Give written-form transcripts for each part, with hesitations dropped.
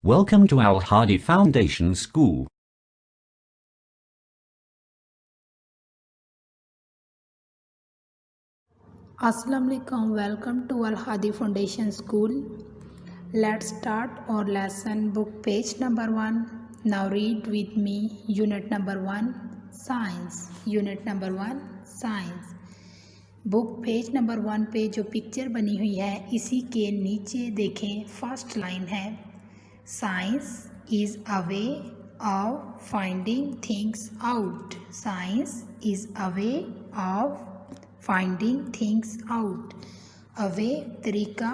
Welcome to Al Hadi Foundation School. Assalamu alaikum. Welcome to Al Hadi Foundation School. Let's start our lesson book page number 1. Now read with me unit number 1 science. Unit number 1 science. Book page number 1 पे जो picture बनी हुई है इसी के नीचे देखें first line है science is a way of finding things out. Science is a way of finding things out. A way तरीका,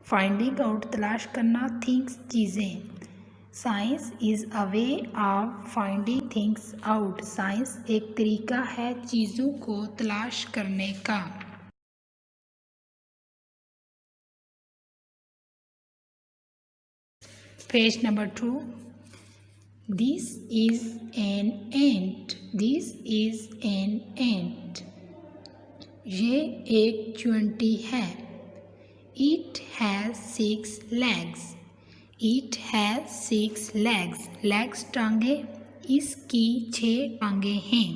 फाइंडिंग आउट तलाश करना, थिंग्स चीज़ें. Science is a way of finding things out. Science एक तरीका है चीज़ों को तलाश करने का. Page number 2. This is an ant. This is an ant. ये एक चूंटी है. It has 6 legs. It has 6 legs. Legs टांगे, इसकी 6 टांगे हैं.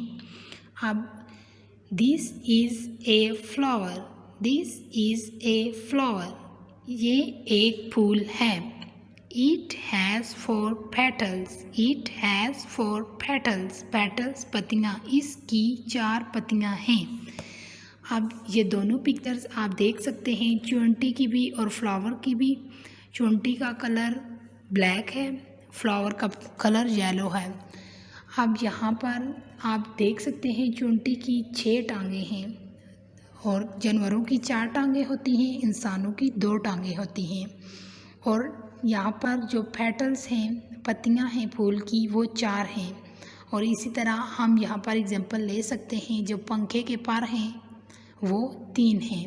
अब this is a flower. This is a flower. ये एक फूल है. It has 4 petals. It has 4 petals. Petals पत्तियाँ, इसकी 4 पत्तियाँ हैं. अब ये दोनों पिक्चर्स आप देख सकते हैं, चूंटी की भी और फ्लावर की भी. चूंटी का कलर ब्लैक है, फ्लावर का कलर येलो है. अब यहाँ पर आप देख सकते हैं चूंटी की 6 टांगे हैं और जानवरों की 4 टांगे होती हैं, इंसानों की 2 टांगे होती हैं. और यहाँ पर जो पेटल्स हैं, पत्तियाँ हैं फूल की, वो 4 हैं. और इसी तरह हम यहाँ पर एग्जांपल ले सकते हैं, जो पंखे के पर हैं वो 3 हैं.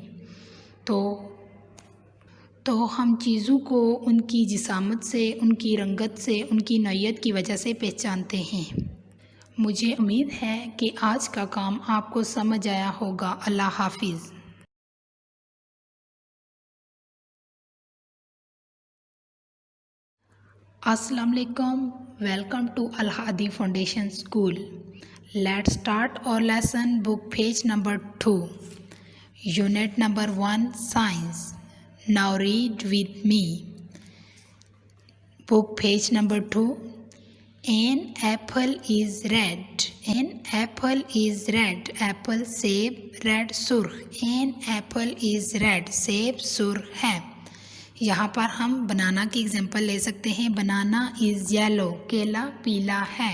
तो हम चीज़ों को उनकी जिसामत से, उनकी रंगत से, उनकी नौइयत की वजह से पहचानते हैं. मुझे उम्मीद है कि आज का काम आपको समझ आया होगा. अल्लाह हाफिज़. अस्सलाम वालेकुम. Welcome to Al Hadi foundation school. Let's start our lesson book page number 2. Unit number 1 science. Now read with me. Book page number 2. An apple is red. An apple is red. Apple सेब, red सुर्ख. An apple is red. सेब सुर्ख है. यहाँ पर हम बनाना की example ले सकते हैं. बनाना is yellow. केला पीला है.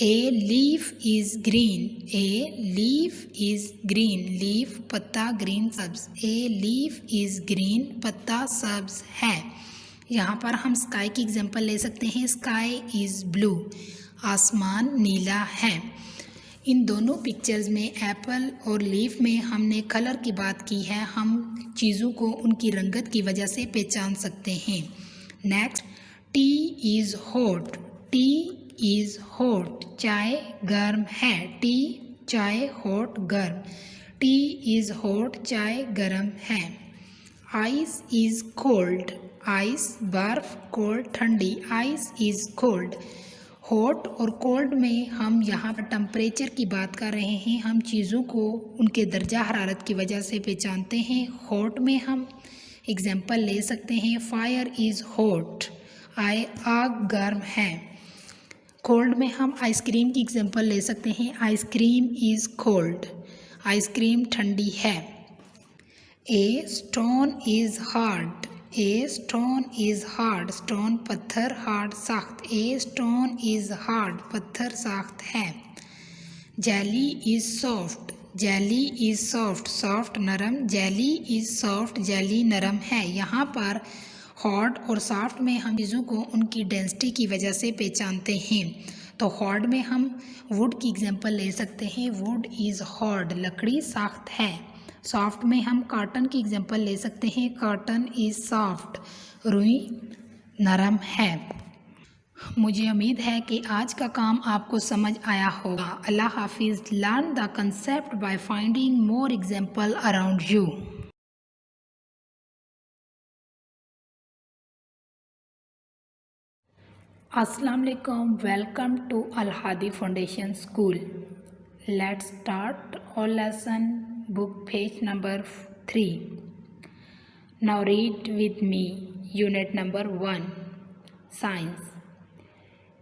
A leaf is green. A leaf is green. Leaf पत्ता, green सब्ज. A leaf is green. पत्ता सब्ज है. यहाँ पर हम स्काई की एग्जांपल ले सकते हैं. Sky is blue. आसमान नीला है. इन दोनों पिक्चर्स में एप्पल और लीफ में हमने कलर की बात की है. हम चीज़ों को उनकी रंगत की वजह से पहचान सकते हैं. Next, T is hot. T is hot. चाय गर्म है. टी चाय हॉट गर्म. T is hot. चाय गर्म है. Ice is cold. आइस बर्फ, कोल्ड ठंडी. Ice is cold. हॉट और कोल्ड में हम यहाँ पर टेम्परेचर की बात कर रहे हैं. हम चीज़ों को उनके दर्जा हरारत की वजह से पहचानते हैं. हॉट में हम एग्जांपल ले सकते हैं. Fire is hot. आग गर्म है. कोल्ड में हम आइसक्रीम की एग्जांपल ले सकते हैं. Ice cream is cold. आइसक्रीम ठंडी है. A stone is hard. A stone is hard. Stone पत्थर, हार्ड सख्त. A stone is hard. पत्थर सख्त है. Jelly is soft. Jelly is soft. Soft नरम. Jelly is soft. जेली नरम है. यहाँ पर हार्ड और सॉफ्ट में हम चीज़ों को उनकी डेंसिटी की वजह से पहचानते हैं. तो हार्ड में हम वुड की एग्जांपल ले सकते हैं. Would is hard. लकड़ी सख्त है. सॉफ्ट में हम कॉटन की एग्जांपल ले सकते हैं. Cotton is soft. रुई नरम है. मुझे उम्मीद है कि आज का काम आपको समझ आया होगा. अल्लाह हाफिज़. Learn the concept by finding more example around you. अस्सलाम वालेकुम, welcome to Al Hadi foundation school. Let's start our lesson, book page number 3. Now read with me unit number 1, science.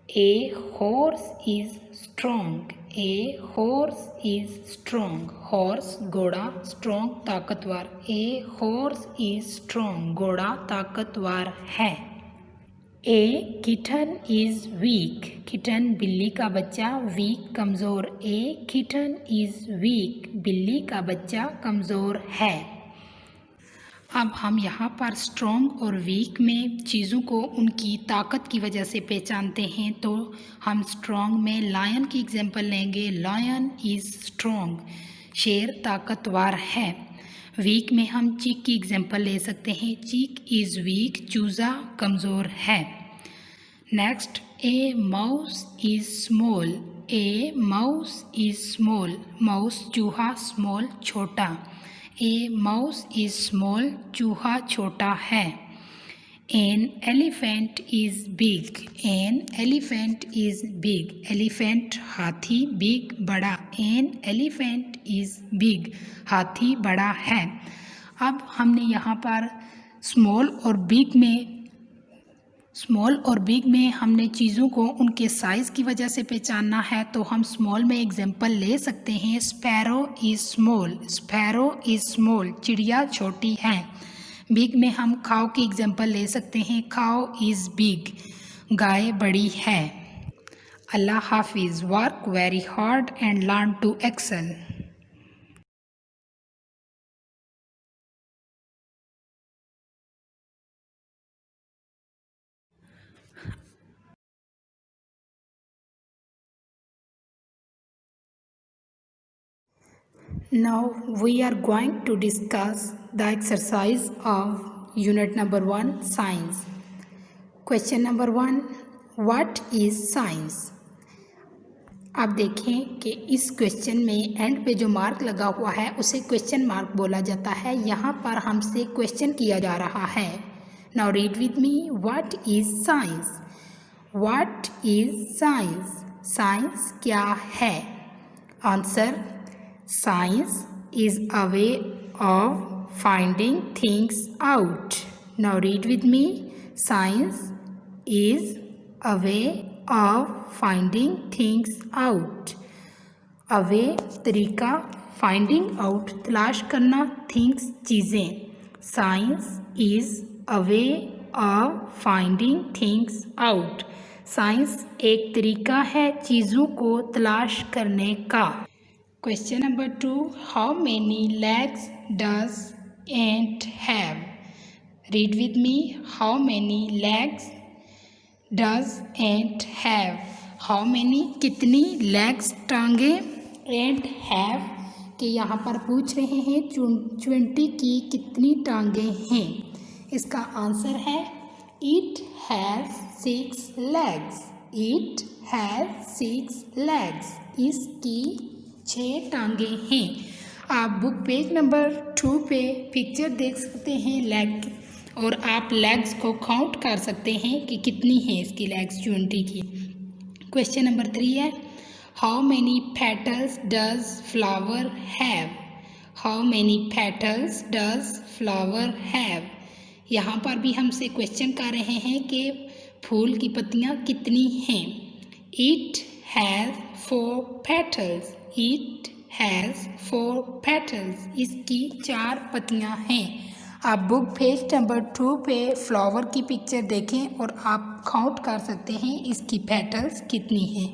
A horse is strong. A horse is strong. Horse घोड़ा, strong ताकतवर. A horse is strong. घोड़ा ताकतवर है. A kitten is weak. Kitten बिल्ली का बच्चा, weak कमज़ोर. A kitten is weak. बिल्ली का बच्चा कमज़ोर है. अब हम यहाँ पर स्ट्रॉन्ग और वीक में चीज़ों को उनकी ताकत की वजह से पहचानते हैं. तो हम स्ट्रॉन्ग में लायन की एग्जांपल लेंगे. लायन इज़ स्ट्रॉन्ग, शेर ताकतवर है. वीक में हम चीक की एग्जांपल ले सकते हैं. चीक इज़ वीक, चूज़ा कमज़ोर है. Next, A mouse is small. A mouse is small, mouse चूहा, स्मॉल छोटा. ए माउस इज़ स्मॉल, चूहा छोटा है. An elephant is big. An elephant is big, elephant हाथी, बिग बड़ा. एन एलिफेंट इज़ बिग, हाथी बड़ा है. अब हमने यहाँ पर स्मॉल और बिग में हमने चीज़ों को उनके साइज़ की वजह से पहचानना है. तो हम स्मॉल में एग्जांपल ले सकते हैं. Sparrow is small. Sparrow is small, चिड़िया छोटी है. बिग में हम काऊ की एग्जांपल ले सकते हैं. काऊ इज़ बिग, गाय बड़ी है. अल्लाह हाफिज़. Work very hard and learn to excel. Now we are going to discuss the exercise of unit number 1, science. Question number 1, what is science? अब देखें कि इस क्वेश्चन में एंड पे जो मार्क लगा हुआ है उसे क्वेश्चन मार्क बोला जाता है. यहाँ पर हमसे क्वेश्चन किया जा रहा है. Now read with me, what is science? What is science? Science क्या है? Answer, science is a way of finding things out. Now read with me. Science is a way of finding things out. A way तरीका, finding out तलाश करना, things चीज़ें. Science is a way of finding things out. Science एक तरीका है चीज़ों को तलाश करने का. Question number 2, how many legs does ant have? Read with me. How many legs does ant have? How many कितनी legs टांगे ant have कि यहाँ पर पूछ रहे हैं 20 की कितनी टांगे हैं. इसका आंसर है it has 6 legs. It has 6 legs. इसकी 6 टांगे हैं. आप बुक पेज नंबर 2 पे पिक्चर देख सकते हैं लेग, और आप लेग्स को काउंट कर सकते हैं कि कितनी है इसकी लेग्स 20 की. क्वेश्चन नंबर 3 है, how many petals does flower have? How many petals does flower have? यहाँ पर भी हमसे क्वेश्चन कर रहे हैं कि फूल की पत्तियाँ कितनी हैं. It has 4 petals. It has 4 petals. इसकी 4 पत्तियाँ हैं. आप बुक पेज नंबर 2 पे फ्लावर की पिक्चर देखें और आप काउंट कर सकते हैं इसकी पेटल्स कितनी हैं.